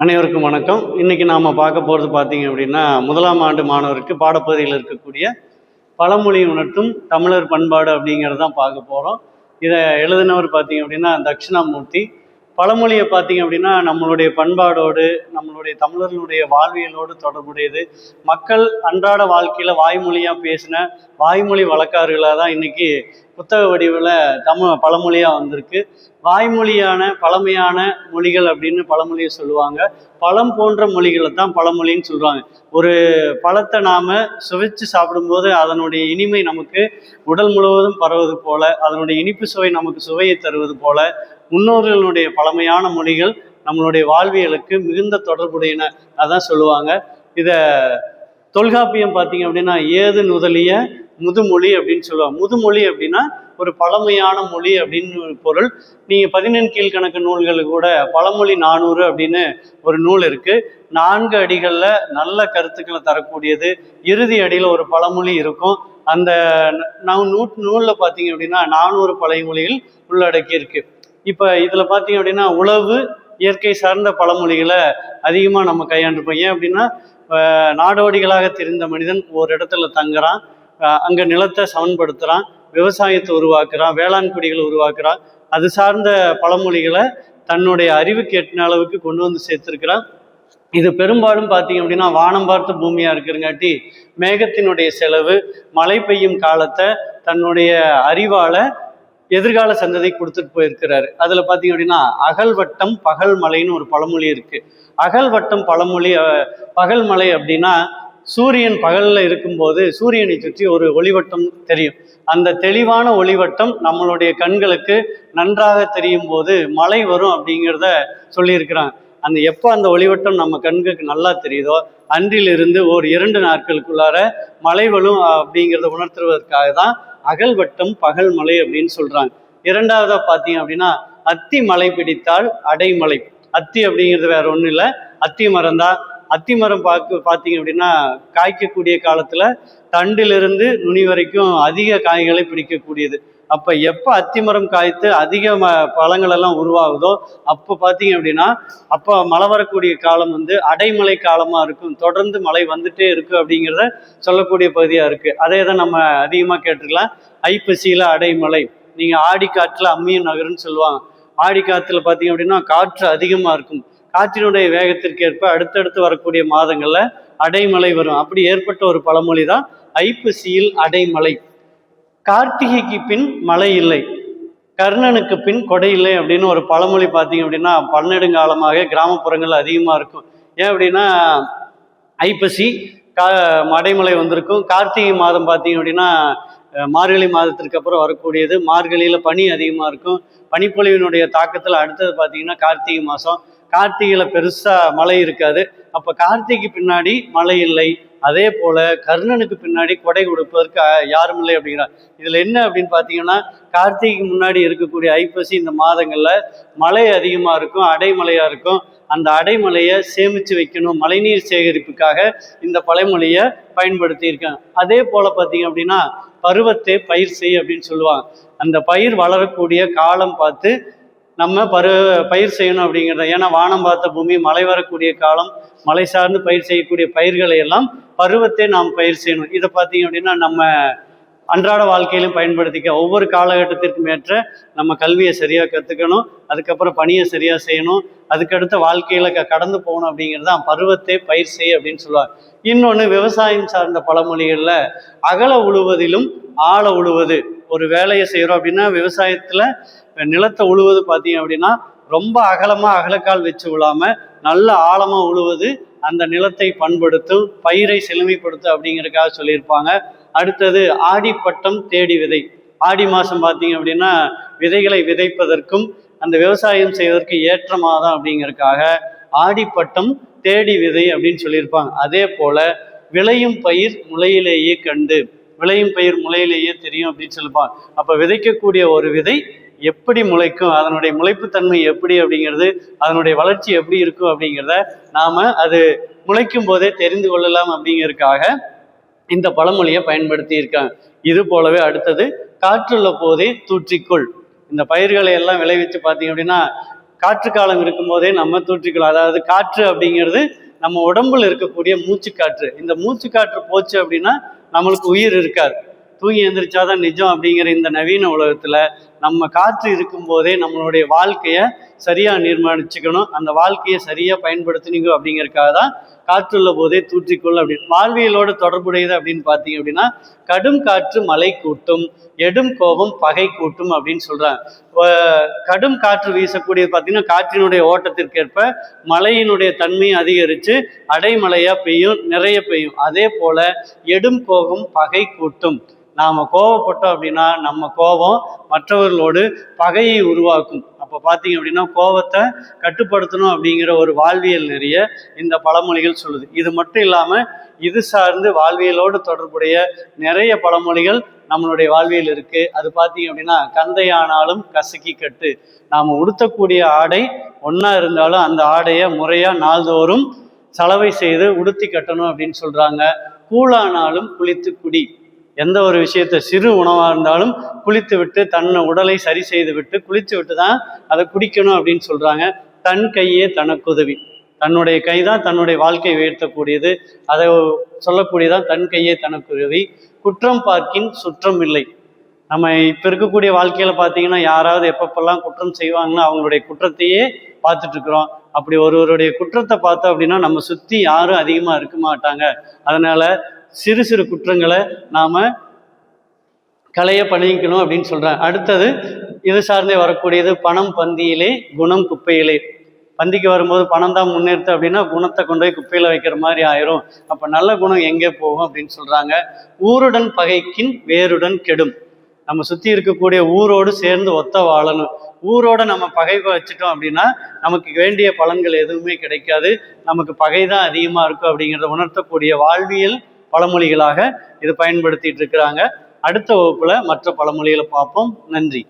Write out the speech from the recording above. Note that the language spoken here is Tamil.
அனைவருக்கும் வணக்கம். இன்னைக்கு நாம பார்க்க போறது பார்த்தீங்க அப்படின்னா, முதலாம் ஆண்டு மாணவருக்கு பாடப்பகுதியில் இருக்கக்கூடிய பழமொழி உணர்த்தும் தமிழர் பண்பாடு அப்படிங்கிறது தான் பார்க்க போறோம். இதை எழுதினவர் பார்த்தீங்க அப்படின்னா தட்சிணாமூர்த்தி. பழமொழியை பார்த்தீங்க அப்படின்னா நம்மளுடைய பண்பாடோடு, நம்மளுடைய தமிழர்களுடைய வாழ்வியலோடு தொடர்புடையது. மக்கள் அன்றாட வாழ்க்கையில வாய்மொழியா பேசின வாய்மொழி வழக்காறுகளாக தான் இன்னைக்கு புத்தக வடிவில் பழமொழியா வந்திருக்கு. வாய்மொழியான பழமையான மொழிகள் அப்படின்னு பழமொழியை சொல்லுவாங்க. பழம் போன்ற மொழிகளை தான் பழமொழின்னு சொல்றாங்க. ஒரு பழத்தை நாம சுவைச்சு சாப்பிடும்போது அதனுடைய இனிமை நமக்கு உடல் முழுவதும் பரவுவது போல, அதனுடைய இனிப்பு சுவை நமக்கு சுவையை தருவது போல, முன்னோர்களுடைய பழமையான மொழிகள் நம்மளுடைய வாழ்வியலுக்கு மிகுந்த தொடர்புடையன. அதான் சொல்லுவாங்க. இத தொல்காப்பியம் பார்த்தீங்க அப்படின்னா ஏது நுதலிய முதுமொழி அப்படின்னு சொல்லுவாங்க. முதுமொழி அப்படின்னா ஒரு பழமையான மொழி அப்படின்னு பொருள். நீங்க 14 கீழ்கணக்கு நூல்கள் கூட பழமொழி 400 அப்படின்னு ஒரு நூல் இருக்கு. 4 அடிகள்ல நல்ல கருத்துக்களை தரக்கூடியது. இறுதி அடியில ஒரு பழமொழி இருக்கும். அந்த நூல்ல பார்த்தீங்க அப்படின்னா 400 பழமொழிகள் உள்ளடக்கி இருக்கு. இப்ப இதுல பார்த்தீங்க அப்படின்னா உழவு இயற்கை சார்ந்த பழமொழிகளை அதிகமா நம்ம கையாண்டிருப்போம். ஏன் அப்படின்னா நாடோடிகளாக தெரிந்த மனிதன் ஒரு இடத்துல தங்குறான், அங்க நிலத்தை சமன்படுத்துறான், விவசாயத்தை உருவாக்குறான், வேளாண் குடிகளை உருவாக்குறான். அது சார்ந்த பழமொழிகளை தன்னுடைய அறிவுக்கு எட்டின அளவுக்கு கொண்டு வந்து சேர்த்திருக்கிறான். இது பெரும்பாலும் பார்த்தீங்க அப்படின்னா வானம் பார்த்த பூமியா இருக்கிறங்காட்டி மேகத்தினுடைய செலவு, மழை பெய்யும் காலத்தை தன்னுடைய அறிவால எதிர்கால சந்ததி கொடுத்துட்டு போயிருக்கிறாரு. அதுல பார்த்தீங்க அப்படின்னா அகல்வட்டம் பகல் மலைன்னு ஒரு பழமொழி இருக்கு. அகல்வட்டம் பகல் மலை அப்படின்னா சூரியன் பகல்ல இருக்கும்போது சூரியனை சுற்றி ஒரு ஒளிவட்டம் தெரியும். அந்த தெளிவான ஒளிவட்டம் நம்மளுடைய கண்களுக்கு நன்றாக தெரியும் போது மழை வரும் அப்படிங்கிறத சொல்லியிருக்கிறாங்க. எப்போ அந்த ஒளிவட்டம் நம்ம கண்களுக்கு நல்லா தெரியுதோ அன்றிலிருந்து ஒரு 2 நாட்களுக்குள்ளார மழை வரும் அப்படிங்கிறத உணர்த்துவதற்காக தான் அகல்வட்டம் பகல் மலை அப்படின்னு சொல்றாங்க. இரண்டாவதா பார்த்தீங்க அப்படின்னா அத்தி மலை பிடித்தால் அடைமலை. அத்தி அப்படிங்கிறது வேற ஒன்றும் இல்லை, அத்தி மரம் தான். அத்தி மரம் பார்த்தீங்க அப்படின்னா காய்க்கக்கூடிய காலத்துல தண்டிலிருந்து நுனி வரைக்கும் அதிக காய்களை பிடிக்கக்கூடியது. அப்ப எப்ப அத்தி மரம் காய்த்து அதிக பழங்கள் எல்லாம் உருவாகுதோ அப்போ பார்த்தீங்க அப்படின்னா அப்போ மழை வரக்கூடிய காலம் அடைமழை காலமா இருக்கும். தொடர்ந்து மழை வந்துட்டே இருக்கு அப்படிங்கிறத சொல்லக்கூடிய பகுதியா இருக்கு. அதே தான் நம்ம அதிகமா கேட்டுக்கலாம். ஐப்பசியில அடைமழை, நீங்க ஆடி காற்றுல அம்மியும் நகருன்னு சொல்லுவாங்க. ஆடி காற்றுல பார்த்தீங்க அப்படின்னா காற்று அதிகமா இருக்கும். காற்றினுடைய வேகத்திற்கு ஏற்ப அடுத்தடுத்து வரக்கூடிய மாதங்கள்ல அடைமழை வரும். அப்படி ஏற்பட்ட ஒரு பழமொழி தான் ஐப்பசியில் அடைமழை. கார்த்திகைக்கு பின் மழை இல்லை, கர்ணனுக்கு பின் கொடை இல்லை அப்படின்னு ஒரு பழமொழி பார்த்தீங்க அப்படின்னா பன்னெடுங்காலமாக கிராமப்புறங்கள்ல அதிகமா இருக்கும். ஏன் அப்படின்னா ஐப்பசி அடைமழை வந்திருக்கும். கார்த்திகை மாதம் பார்த்தீங்க அப்படின்னா மார்கழி மாதத்திற்கு அப்புறம் வரக்கூடியது. மார்கழியில பனி அதிகமா இருக்கும். பனிப்பொழிவினுடைய தாக்கத்துல அடுத்தது பார்த்தீங்கன்னா கார்த்திகை மாதம். கார்த்திகையில பெருசா மழை இருக்காது. அப்ப கார்த்திகைக்கு பின்னாடி மழை இல்லை. அதே போல கர்ணனுக்கு பின்னாடி கொடை கொடுப்பதற்கு யாரும் இல்லை அப்படிங்கிறார். இதுல என்ன அப்படின்னு பார்த்தீங்கன்னா கார்த்திகைக்கு முன்னாடி இருக்கக்கூடிய ஐப்பசி இந்த மாதங்கள்ல மழை அதிகமா இருக்கும், அடைமழையா இருக்கும். அந்த அடைமழையை சேமிச்சு வைக்கணும், மழைநீர் சேகரிப்புக்காக இந்த பழமொழியை பயன்படுத்தி இருக்காங்க. அதே போல பார்த்தீங்க அப்படின்னா பருவத்தை பயிர் செய் அப்படின்னு சொல்லுவாங்க. அந்த பயிர் வளரக்கூடிய காலம் பார்த்து நம்ம பயிர் செய்யணும் அப்படிங்கிறத. ஏன்னா வானம் பார்த்த பூமி, மழை வரக்கூடிய காலம், மழை சார்ந்து பயிர் செய்யக்கூடிய பயிர்களை எல்லாம் பருவத்தை நாம் பயிர் செய்யணும். இதை பார்த்தீங்க அப்படின்னா நம்ம அன்றாட வாழ்க்கையிலும் பயன்படுத்திக்க ஒவ்வொரு காலகட்டத்திற்கும் ஏற்ற நம்ம கல்வியை சரியா கற்றுக்கணும், அதுக்கப்புறம் பணியை சரியா செய்யணும், அதுக்கடுத்த வாழ்க்கையில கடந்து போகணும் அப்படிங்கிறது தான் பருவத்தை பயிர் செய் அப்படின்னு சொல்லுவாங்க. இன்னொன்று விவசாயம் சார்ந்த பழமொழிகளில் அகல உழுவதிலும் ஆழ உழுவது. ஒரு வேலையை செய்கிறோம் அப்படின்னா விவசாயத்தில் நிலத்தை உழுவது பார்த்தீங்க அப்படின்னா ரொம்ப அகலக்கால் வச்சு விழாம நல்ல ஆழமா உழுவது அந்த நிலத்தை பண்படுத்தும், பயிரை செழுமைப்படுத்தும் அப்படிங்கிறதுக்காக சொல்லியிருப்பாங்க. அடுத்தது ஆடிப்பட்டம் தேடி விதை. ஆடி மாதம் பார்த்தீங்க அப்படின்னா விதைகளை விதைப்பதற்கும் அந்த விவசாயம் செய்வதற்கு ஏற்ற மாதம் அப்படிங்கிறதுக்காக ஆடிப்பட்டம் தேடி விதை அப்படின்னு சொல்லியிருப்பாங்க. அதே போல விளையும் பயிர் முளையிலேயே கண்டு, விளையும் பயிர் முளையிலேயே தெரியும் அப்படின்னு சொல்லிப்பாங்க. அப்ப விதைக்கக்கூடிய ஒரு விதை எப்படி முளைக்கும், அதனுடைய முளைப்புத்தன்மை எப்படி அப்படிங்கிறது, அதனுடைய வளர்ச்சி எப்படி இருக்கும் அப்படிங்கிறத நாம அது முளைக்கும் போதே தெரிந்து கொள்ளலாம் அப்படிங்கிறதுக்காக இந்த பழமொழியை பயன்படுத்தி இருக்காங்க. இது போலவே அடுத்தது காற்றுள்ள போதே தூற்றிக்கொள். இந்த பயிர்களை எல்லாம் விளைவிச்சு பார்த்தீங்க அப்படின்னா காற்று காலம் இருக்கும்போதே நம்ம தூற்றிக்கலாம். அதாவது காற்று அப்படிங்கிறது நம்ம உடம்புல இருக்கக்கூடிய மூச்சு காற்று. இந்த மூச்சு காற்று போச்சு அப்படின்னா நம்மளுக்கு உயிர் இருக்காது. தூங்கி எந்திரிச்சாதான் நிஜம் அப்படிங்கிற இந்த நவீன உலகத்துல நம்ம காற்று இருக்கும்போதே நம்மளுடைய வாழ்க்கைய சரியா நிர்மாணிச்சுக்கணும். அந்த வாழ்க்கையை சரியா பயன்படுத்தினீங்க அப்படிங்கிறதுக்காக தான் காற்றுள்ள போதே தூற்றிக்கொள் அப்படின்னு. வாழ்வியலோடு தொடர்புடையது அப்படின்னு பார்த்தீங்க அப்படின்னா, கடும் காற்று மழை கூட்டும், எடும் கோபம் பகை கூட்டும் அப்படின்னு சொல்றாங்க. கடும் காற்று வீசக்கூடியது பார்த்தீங்கன்னா காற்றினுடைய ஓட்டத்திற்கேற்ப மழையினுடைய தன்மையை அதிகரித்து அடைமழையா பெய்யும், நிறைய பெய்யும். அதே போல எடும் கோபம் பகை கூட்டும். நாம் கோபப்பட்டோம் அப்படின்னா நம்ம கோபம் மற்றவர்களோடு பகையை உருவாக்கும். அப்போ பார்த்தீங்க அப்படின்னா கோபத்தை கட்டுப்படுத்தணும் அப்படிங்கிற ஒரு வாழ்வியல் நிறைய இந்த பழமொழிகள் சொல்லுது. இது மட்டும் இல்லாமல் இது சார்ந்து வாழ்வியலோடு தொடர்புடைய நிறைய பழமொழிகள் நம்மளுடைய வாழ்வியல் இருக்கு. அது பார்த்தீங்க அப்படின்னா கந்தையானாலும் கசக்கி கட்டு. நாம் உடுத்தக்கூடிய ஆடை ஒன்றா இருந்தாலும் அந்த ஆடையை முறையாக நாள்தோறும் சலவை செய்து உடுத்தி கட்டணும் அப்படின்னு சொல்றாங்க. கூழானாலும் குளித்து குடி. எந்த ஒரு விஷயத்த சிறு உணவாக இருந்தாலும் குளித்து விட்டு தன்னை உடலை சரி செய்து விட்டு குளித்து விட்டு தான் அதை குடிக்கணும் அப்படின்னு சொல்றாங்க. தன் கையே தனக்குதவி. தன்னுடைய கை தான் தன்னுடைய வாழ்க்கை உயர்த்தக்கூடியது. அதை சொல்லக்கூடியதான் தன் கையே தனக்குதவி. குற்றம் பார்க்கின் சுற்றம் இல்லை. நம்ம இப்போ இருக்கக்கூடிய வாழ்க்கையில பார்த்தீங்கன்னா யாராவது எப்பப்பெல்லாம் குற்றம் செய்வாங்கன்னா அவங்களுடைய குற்றத்தையே பார்த்துட்டு இருக்கிறோம். அப்படி ஒருவருடைய குற்றத்தை பார்த்தோம் அப்படின்னா நம்ம சுற்றி யாரும் அதிகமாக இருக்க மாட்டாங்க. அதனால சிறு சிறு குற்றங்களை நாம களைய பணிக்கணும் அப்படின்னு சொல்றாங்க. அடுத்தது இது சார்ந்தே வரக்கூடியது பணம் பந்தியிலே குணம் குப்பையிலே. பந்திக்கு வரும்போது பணம் தான் முன்னேற்று அப்படின்னா குணத்தை கொண்டு போய் குப்பையில வைக்கிற மாதிரி ஆயிரும். அப்ப நல்ல குணம் எங்கே போகும் அப்படின்னு சொல்றாங்க. ஊருடன் பகைக்கின் வேருடன் கெடும். நம்ம சுத்தி இருக்கக்கூடிய ஊரோடு சேர்ந்து ஒத்த வாழணும். ஊரோட நம்ம பகை வச்சுட்டோம் அப்படின்னா நமக்கு வேண்டிய பலன்கள் எதுவுமே கிடைக்காது. நமக்கு பகை தான் அதிகமா இருக்கும் அப்படிங்கிறத உணர்த்தக்கூடிய வாழ்வியல் பழமொழிகளாக இது பயன்படுத்திட்டு இருக்கிறாங்க. அடுத்த வகுப்புல மற்ற பழமொழிகளை பார்ப்போம். நன்றி.